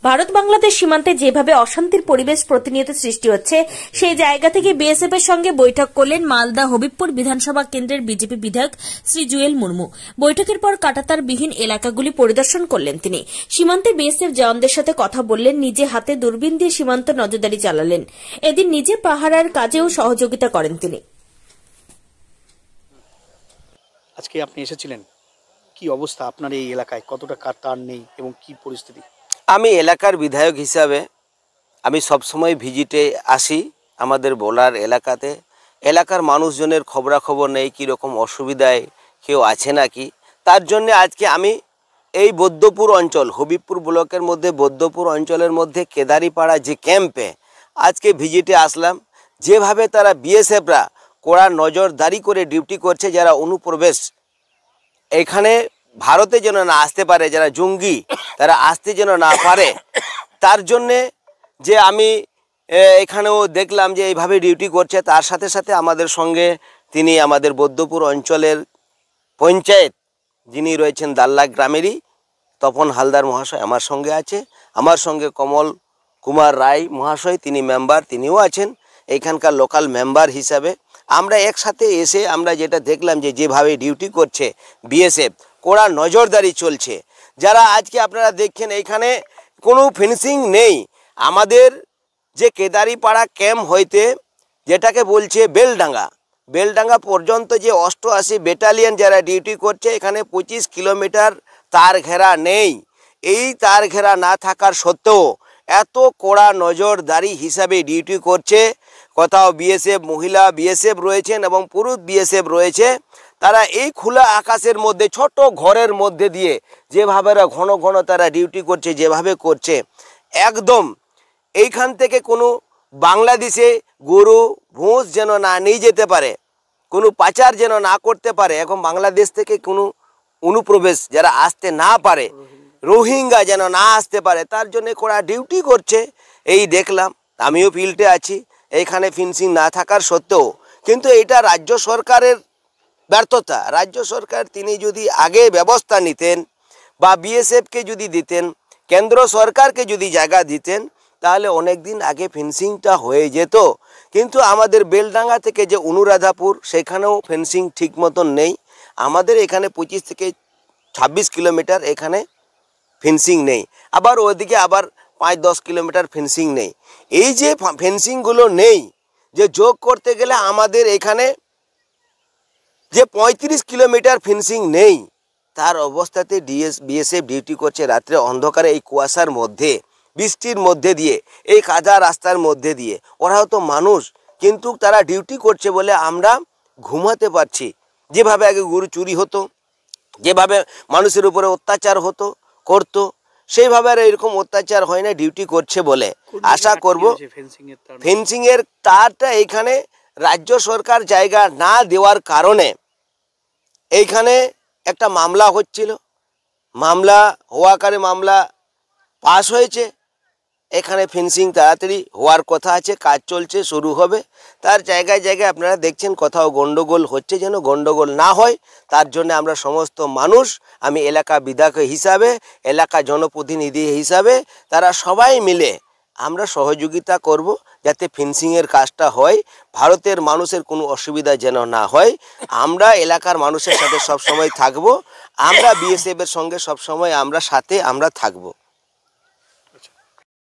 ভারত বাংলাদেশ সীমান্তে যেভাবে অশান্তির পরিবেশ প্রতিনিয়ত সৃষ্টি হচ্ছে, সেই জায়গা থেকে বিএসএফ এর সঙ্গে বৈঠক করলেন মালদা হবিবপুর বিধানসভা কেন্দ্রের বিজেপি বিধায়ক শ্রী জুয়েল মুর্মু। বৈঠকের পর কাঁটাতারবিহীন এলাকাগুলি পরিদর্শন করলেন তিনি। সীমান্তে বিএসএফ জওয়ানদের সাথে কথা বললেন, নিজে হাতে দূরবীন দিয়ে সীমান্ত নজরদারি চালালেন। এদিন নিজে পাহারার কাজেও সহযোগিতা করেন তিনি। আজকে আপনি এসেছিলেন, কি অবস্থা আপনার এই এলাকায়, কতটা কাঁটাতার নেই এবং কি পরিস্থিতি? আমি এলাকার বিধায়ক হিসাবে আমি সবসময় ভিজিটে আসি আমাদের বোলার এলাকাতে। এলাকার মানুষজনের খবরাখবর নেই, কীরকম অসুবিধায় কেউ আছে নাকি। তার জন্যে আজকে আমি এই বৈদ্যপুর অঞ্চল, হবিবপুর ব্লকের মধ্যে বৈদ্যপুর অঞ্চলের মধ্যে কেদারিপাড়া যে ক্যাম্পে আজকে ভিজিটে আসলাম। যেভাবে তারা বিএসএফরা কড়া নজরদারি করে ডিউটি করছে, যারা অনুপ্রবেশ এখানে ভারতে যেন না আসতে পারে, যারা জঙ্গি তারা আসতে যেন না পারে, তার জন্যে যে আমি এখানেও দেখলাম যে এইভাবে ডিউটি করছে। তার সাথে সাথে আমাদের সঙ্গে তিনি আমাদের বৈদ্যপুর অঞ্চলের পঞ্চায়েত যিনি রয়েছেন দাল্লা গ্রামেরই তপন হালদার মহাশয় আমার সঙ্গে আছে। আমার সঙ্গে কমল কুমার রায় মহাশয়, তিনি মেম্বার, তিনিও আছেন এইখানকার লোকাল মেম্বার হিসাবে। আমরা একসাথে এসে আমরা যেটা দেখলাম যে যেভাবে ডিউটি করছে বিএসএফ, কড়া নজরদারি চলছে। যারা আজকে আপনারা দেখছেন এইখানে কোনো ফিনিশিং নেই। আমাদের যে কেদারিপাড়া ক্যাম্প হইতে যেটাকে বলছে বেলডাঙ্গা পর্যন্ত যে 88 ব্যাটালিয়ন যারা ডিউটি করছে, এখানে 25 কিলোমিটার তার ঘেরা নেই। এই তার ঘেরা না থাকার সত্ত্বেও এত কড়া নজরদারি হিসাবে ডিউটি করছে। কোথাও বিএসএফ মহিলা বিএসএফ রয়েছেন এবং পুরুষ বিএসএফ রয়েছে। তারা এই খোলা আকাশের মধ্যে ছোট ঘরের মধ্যে দিয়ে যেভাবে ঘন ঘন তারা ডিউটি করছে, যেভাবে করছে, একদম এইখান থেকে কোনো বাংলাদেশে গরু ভোঁস যেন না নিয়ে যেতে পারে, কোনো পাচার যেন না করতে পারে, এখন বাংলাদেশ থেকে কোনো অনুপ্রবেশ যারা আসতে না পারে, রোহিঙ্গা যেন না আসতে পারে, তার জন্য কড়া ডিউটি করছে। এই দেখলাম, আমিও ফিল্ডে আছি। এইখানে ফিনিশিং না থাকার সত্ত্বেও কিন্তু এটা রাজ্য সরকারের ব্যর্থতা। রাজ্য সরকার তিনি যদি আগে ব্যবস্থা নিতেন বা বিএসএফকে যদি দিতেন, কেন্দ্র সরকারকে যদি জায়গা দিতেন, তাহলে অনেক দিন আগে ফেন্সিংটা হয়ে যেত। কিন্তু আমাদের বেলডাঙ্গা থেকে যে অনুরাধাপুর, সেখানেও ফেন্সিং ঠিক মতন নেই। আমাদের এখানে 25 থেকে 26 কিলোমিটার এখানে ফেন্সিং নেই, আবার ওইদিকে আবার 5-10 কিলোমিটার ফেন্সিং নেই। এই যে ফেন্সিংগুলো নেই, যে যোগ করতে গেলে আমাদের এখানে যে 35 কিলোমিটার ফেন্সিং নেই, তার অবস্থাতে বিএসএফ ডিউটি করছে রাত্রে অন্ধকারে, এই কুয়াশার মধ্যে, বৃষ্টির মধ্যে দিয়ে, এই কাদা রাস্তার মধ্যে দিয়ে। ওরাও তো মানুষ, কিন্তু তারা ডিউটি করছে বলে আমরা ঘুমাতে পারছি। যেভাবে আগে গরু চুরি হতো, যেভাবে মানুষের উপরে অত্যাচার করতো, সেইভাবে আর এরকম অত্যাচার হয় না ডিউটি করছে বলে। আশা করব ফেন্সিংয়ের তারটা এইখানে রাজ্য সরকার জায়গা না দেওয়ার কারণে এইখানে একটা মামলা হচ্ছিল, মামলা হওয়াকারে মামলা পাস হয়েছে। এখানে ফেন্সিং তাড়াতাড়ি হওয়ার কথা আছে, কাজ চলছে, শুরু হবে। তার জায়গায় জায়গায় আপনারা দেখছেন কোথাও গন্ডগোল হচ্ছে, যেন গন্ডগোল না হয় তার জন্য আমরা সমস্ত মানুষ, আমি এলাকা বিধায়ক হিসাবে, এলাকা জনপ্রতিনিধি হিসাবে, তারা সবাই মিলে আমরা সহযোগিতা করব যাতে ফেন্সিংয়ের কাজটা হয়, ভারতের মানুষের কোনো অসুবিধা যেন না হয়। আমরা এলাকার মানুষের সাথে সব সময় থাকব, আমরা বিএসএফের সঙ্গে সব সময় আমরা সাথে আমরা থাকব।